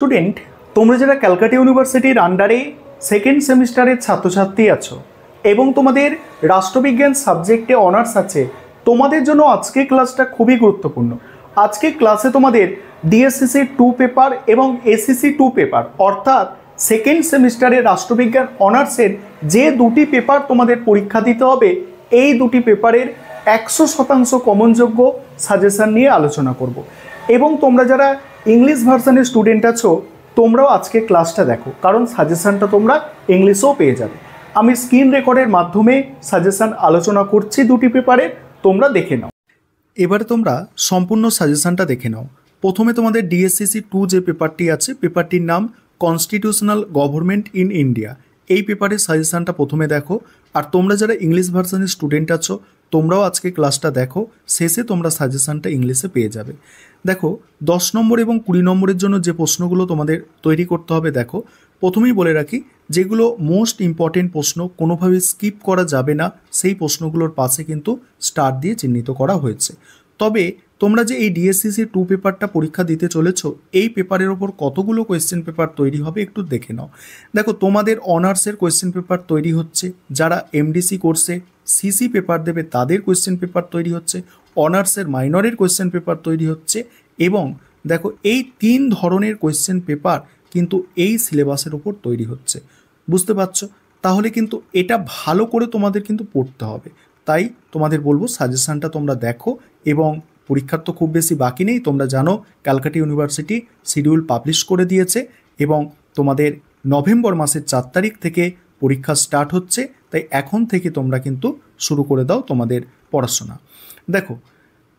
Student, তোমরা যারা ক্যালকাটা ইউনিভার্সিটির আন্ডারে সেকেন্ড সেমিস্টারের ছাত্রছাত্রী আছো এবং তোমাদের রাষ্ট্রবিজ্ঞান সাবজেক্টে অনার্স আছে, তোমাদের জন্য আজকে ক্লাসটা খুবই গুরুত্বপূর্ণ। আজকে ক্লাসে তোমাদের ডিএসসিসি 2 পেপার এবং এসসিসি 2 পেপার অর্থাৎ সেকেন্ড সেমিস্টারের রাষ্ট্রবিজ্ঞান অনার্সের যে দুটি পেপার তোমাদের পরীক্ষা দিতে হবে, এই দুটি পেপারের 100% কমনযোগ্য সাজেশন নিয়ে আলোচনা করব। এবং তোমরা যারা ইংলিশ ভার্সনের স্টুডেন্ট আছো, তোমরাও আজকে ক্লাসটা দেখো, কারণ সাজেশনটা তোমরা ইংলিশেও পেয়ে যাবে। আমি স্ক্রিন রেকর্ডের মাধ্যমে সাজেশন আলোচনা করছি দুটি পেপারে, তোমরা দেখে নাও। এবারে তোমরা সম্পূর্ণ সাজেশনটা দেখে নাও। প্রথমে তোমাদের ডিএসসিসি 2 যে পেপারটি আছে, পেপারটির নাম কনস্টিটিউশনাল গভর্নমেন্ট ইন ইন্ডিয়া। এই পেপারের সাজেশনটা প্রথমে দেখো। আর তোমরা যারা ইংলিশ ভার্সনের স্টুডেন্ট আছো, তোমরাও আজকে ক্লাসটা দেখো, শেষে তোমরা সাজেশনটা ইংলিশে পেয়ে যাবে। দেখো 10 নম্বর এবং 20 নম্বরের জন্য যে প্রশ্নগুলো তোমাদের তৈরি করতে হবে, দেখো প্রথমেই বলে রাখি, যেগুলো মোস্ট ইম্পর্টেন্ট প্রশ্ন, কোনোভাবে স্কিপ করা যাবে না, সেই প্রশ্নগুলোর পাশে কিন্তু স্টার দিয়ে চিহ্নিত করা হয়েছে। তবে তোমরা যে এই ডিএসসিসি 2 পেপারটা পরীক্ষা দিতে চলেছ, এই পেপারের ওপর কতগুলো কোয়েশ্চেন পেপার তৈরি হবে একটু দেখে নাও। দেখো তোমাদের অনার্সের কোয়েশ্চেন পেপার তৈরি হচ্ছে, যারা এমডিসি কোর্সে সিসি পেপার দেবে তাদের কোয়েশ্চেন পেপার তৈরি হচ্ছে, অনার্সের মাইনরের কোয়েশ্চেন পেপার তৈরি হচ্ছে, এবং দেখো এই 3 ধরনের কোয়েশ্চেন পেপার কিন্তু এই সিলেবাসের ওপর তৈরি হচ্ছে। বুঝতে পারছো? তাহলে কিন্তু এটা ভালো করে তোমাদের কিন্তু পড়তে হবে। তাই তোমাদের বলবো সাজেশনটা তোমরা দেখো, এবং পরীক্ষার তো খুব বেশি বাকি নেই। তোমরা জানো ক্যালকাটা ইউনিভার্সিটি শিডিউল পাবলিশ করে দিয়েছে এবং তোমাদের নভেম্বর মাসের 4 তারিখ থেকে পরীক্ষা স্টার্ট হচ্ছে। তাই এখন থেকে তোমরা কিন্তু শুরু করে দাও তোমাদের পড়াশোনা। দেখো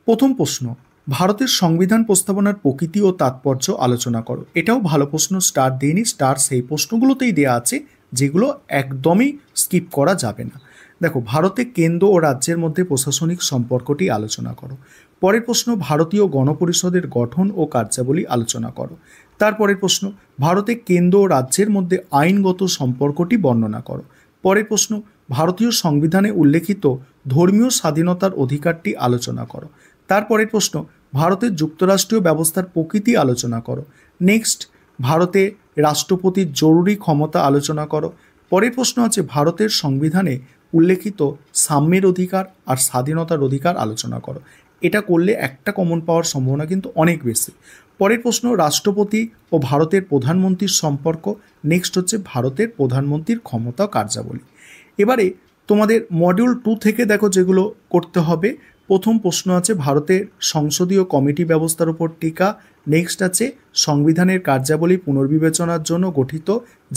প্রথম প্রশ্ন, ভারতের সংবিধান প্রস্তাবনার প্রকৃতি ও তাৎপর্য আলোচনা করো। এটাও ভালো প্রশ্ন, স্টার দিইনি, স্টার সেই প্রশ্নগুলোতেই দেওয়া আছে যেগুলো একদমই স্কিপ করা যাবে না। দেখো ভারতে কেন্দ্র ও রাজ্যের মধ্যে প্রশাসনিক সম্পর্কটি আলোচনা করো। পরের প্রশ্ন, ভারতীয় গণপরিষদের গঠন ও কার্যাবলী আলোচনা করো। তারপরের প্রশ্ন, ভারতে কেন্দ্র ও রাজ্যের মধ্যে আইনগত সম্পর্কটি বর্ণনা করো। পরের প্রশ্ন, ভারতীয় সংবিধানে উল্লেখিত ধর্মীয় স্বাধীনতার অধিকারটি আলোচনা করো। তারপরের প্রশ্ন, ভারতের যুক্তরাষ্ট্রীয় ব্যবস্থার প্রকৃতি আলোচনা করো। নেক্সট, ভারতে রাষ্ট্রপতির জরুরি ক্ষমতা আলোচনা করো। পরের প্রশ্ন আছে, ভারতের সংবিধানে উল্লেখিত সাম্যের অধিকার আর স্বাধীনতার অধিকার আলোচনা করো। এটা করলে একটা কমন পাওয়ার সম্ভাবনা কিন্তু অনেক বেশি। পরের প্রশ্ন, রাষ্ট্রপতি ও ভারতের প্রধানমন্ত্রীর সম্পর্ক। নেক্সট হচ্ছে ভারতের প্রধানমন্ত্রীর ক্ষমতা ও কার্যাবলী। এবারে তোমাদের মডিউল 2 থেকে দেখো যেগুলো করতে হবে। প্রথম প্রশ্ন আছে ভারতের সংসদীয় কমিটি ব্যবস্থার উপর টিকা। নেক্সট আছে সংবিধানের কার্যাবলী পুনর্বিবেচনার জন্য গঠিত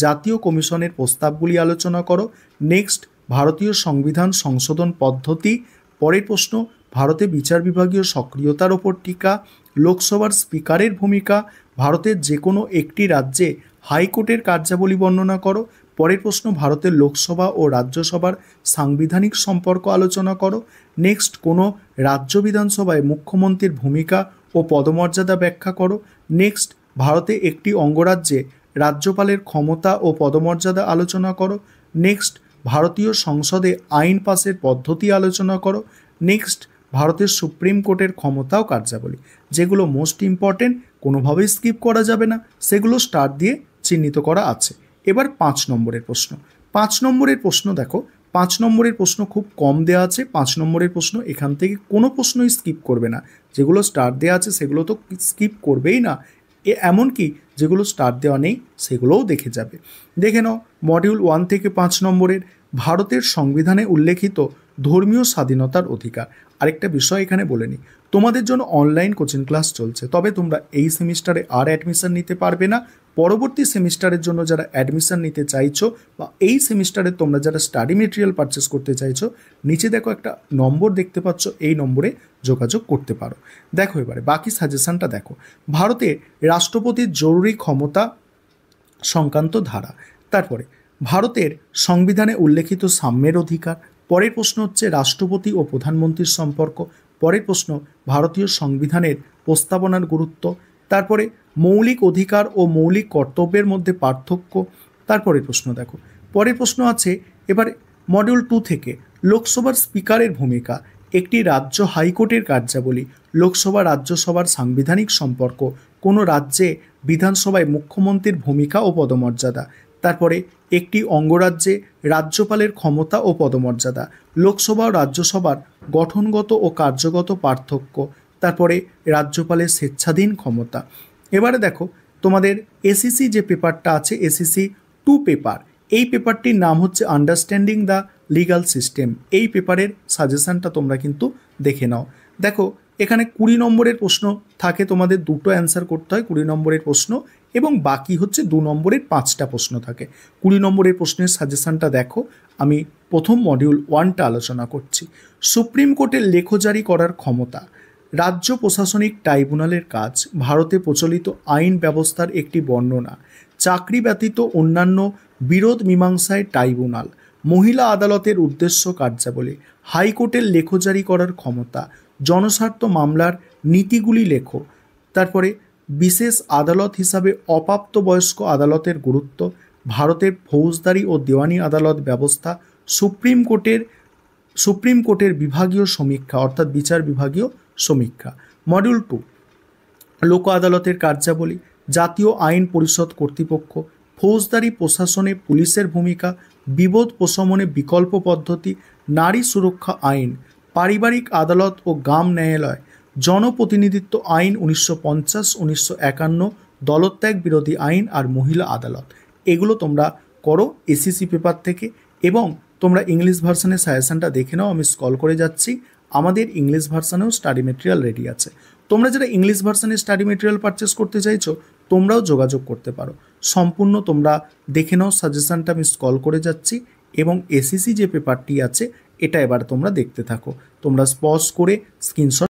জাতীয় কমিশনের প্রস্তাবগুলি আলোচনা করো। নেক্সট, ভারতীয় সংবিধান সংশোধন পদ্ধতি। পরের প্রশ্ন, ভারতে বিচার বিভাগীয় সক্রিয়তার ওপর টিকা। লোকসভার স্পিকারের ভূমিকা। ভারতের যে কোনো একটি রাজ্যে হাইকোর্টের কার্যাবলী বর্ণনা করো। পরের প্রশ্ন, ভারতের লোকসভা ও রাজ্যসভার সাংবিধানিক সম্পর্ক আলোচনা করো। নেক্সট, কোনো রাজ্য বিধানসভায় মুখ্যমন্ত্রীর ভূমিকা ও পদমর্যাদা ব্যাখ্যা করো। নেক্সট, ভারতে একটি অঙ্গরাজ্যে রাজ্যপালের ক্ষমতা ও পদমর্যাদা আলোচনা করো। নেক্সট, ভারতীয় সংসদে আইন পাসের পদ্ধতি আলোচনা করো। নেক্সট, ভারতের সুপ্রিম কোর্টের ক্ষমতা ও কার্যাবলী। যেগুলো মোস্ট ইম্পর্টেন্ট, কোনোভাবেই স্কিপ করা যাবে না, সেগুলো স্টার দিয়ে চিহ্নিত করা আছে। এবার 5 নম্বরের প্রশ্ন। 5 নম্বরের প্রশ্ন দেখো, 5 নম্বরের প্রশ্ন খুব কম দেওয়া আছে। 5 নম্বরের প্রশ্ন এখান থেকে কোনো প্রশ্নই স্কিপ করবে না। যেগুলো স্টার দেওয়া আছে সেগুলো তো স্কিপ করবেই না, এমনকি যেগুলো স্টার দেওয়া নেই সেগুলোও দেখে যাবে। দেখে নাও মডিউল 1 থেকে 5 নম্বরের, ভারতের সংবিধানে উল্লেখিত ধর্মীয় স্বাধীনতার অধিকার। আরেকটা বিষয় এখানে বলে নিই, তোমাদের জন্য অনলাইন কোচিং ক্লাস চলছে, তবে তোমরা এই সেমিস্টারে আর অ্যাডমিশন নিতে পারবে না। পরবর্তী সেমিস্টারের জন্য যারা অ্যাডমিশন নিতে চাইছো বা এই সেমিস্টারে তোমরা যারা স্টাডি মেটেরিয়াল পারচেস করতে চাইছো, নিচে দেখো একটা নম্বর দেখতে পাচ্ছ, এই নম্বরে যোগাযোগ করতে পারো। দেখো এবারে বাকি সাজেশনটা দেখো। ভারতে রাষ্ট্রপতির জরুরি ক্ষমতা সংক্রান্ত ধারা। তারপরে ভারতের সংবিধানে উল্লেখিত সাম্যের অধিকার। পরের প্রশ্ন হচ্ছে রাষ্ট্রপতি ও প্রধানমন্ত্রীর সম্পর্ক। পরের প্রশ্ন, ভারতীয় সংবিধানের প্রস্তাবনার গুরুত্ব। তারপরে মৌলিক অধিকার ও মৌলিক কর্তব্যের মধ্যে পার্থক্য। তারপরের প্রশ্ন দেখো, পরের প্রশ্ন আছে এবারে মডিউল 2 থেকে লোকসভার স্পিকারের ভূমিকা, একটি রাজ্য হাইকোর্টের কার্যাবলী, লোকসভা রাজ্যসভার সাংবিধানিক সম্পর্ক, কোনো রাজ্যে বিধানসভায় মুখ্যমন্ত্রীর ভূমিকা ও পদমর্যাদা, তারপরে একটি অঙ্গরাজ্যে রাজ্যপালের ক্ষমতা ও পদমর্যাদা, লোকসভা ও রাজ্যসভার গঠনগত ও কার্যগত পার্থক্য, তারপরে রাজ্যপালের স্বেচ্ছাধীন ক্ষমতা। এবারে দেখো তোমাদের এসিসি যে পেপারটা আছে, এসিসি 2 পেপার, এই পেপারটির নাম হচ্ছে আন্ডারস্ট্যান্ডিং দ্য লিগাল সিস্টেম। এই পেপারের সাজেশনটা তোমরা কিন্তু দেখে নাও। দেখো এখানে 20 নম্বরের প্রশ্ন থাকে, তোমাদের দুটো অ্যান্সার করতে হয় 20 নম্বরের প্রশ্ন, এবং বাকি হচ্ছে 2 নম্বরের 5টা প্রশ্ন থাকে। 20 নম্বরের প্রশ্নের সাজেশনটা দেখো, আমি প্রথম মডিউল 1টা আলোচনা করছি। সুপ্রিম কোর্টের লেখো জারি করার ক্ষমতা। রাজ্য প্রশাসনিক ট্রাইব্যুনালের কাজ ভারতে প্রচলিত আইন ব্যবস্থার একটি বর্ণনা। চাকরি ব্যতীত অন্যান্য বিরোধ মীমাংসায় ট্রাইব্যুনাল। মহিলা আদালতের উদ্দেশ্য কার্যাবলী। হাইকোর্টের লেখো জারি করার ক্ষমতা। জনস্বার্থ মামলার নীতিগুলি লেখো। তারপরে বিশেষ আদালত হিসাবে অপ্রাপ্তবয়স্ক আদালতের গুরুত্ব। ভারতের ফৌজদারি ও দেওয়ানি আদালত ব্যবস্থা। সুপ্রিম কোর্টের বিভাগীয় সমীক্ষা অর্থাৎ বিচার বিভাগীয় সমীক্ষা। মডিউল 2 লোক আদালতের কার্যাবলী। জাতীয় আইন পরিষদ কর্তৃপক্ষ। ফৌজদারি প্রশাসনে পুলিশের ভূমিকা। বিবাদ প্রশমনে বিকল্প পদ্ধতি। নারী সুরক্ষা আইন। পারিবারিক আদালত ও গ্রাম ন্যায়ালয়। জনপ্রতিনিধিত্ব আইন 1950-1951। দলত্যাগ বিরোধী আইন আর মহিলা আদালত। এগুলো তোমরা করো এসিসি পেপার থেকে, এবং তোমরা ইংলিশ ভার্সনের সাজেশনটা দেখে নাও, আমি স্ক্রল করে যাচ্ছি। আমাদের ইংলিশ ভার্সনেও স্টাডি মেটেরিয়াল রেডি আছে। তোমরা যারা ইংলিশ ভার্সনে স্টাডি মেটেরিয়াল পারচেস করতে চাইছো তোমরাও যোগাযোগ করতে পারো। সম্পূর্ণ তোমরা দেখে নাও সাজেশনটা, আমি স্ক্রল করে যাচ্ছি, এবং এসিসি যে পেপারটি আছে এটা এবার তোমরা দেখতে থাকো। তোমরা পজ করে স্ক্রিনশট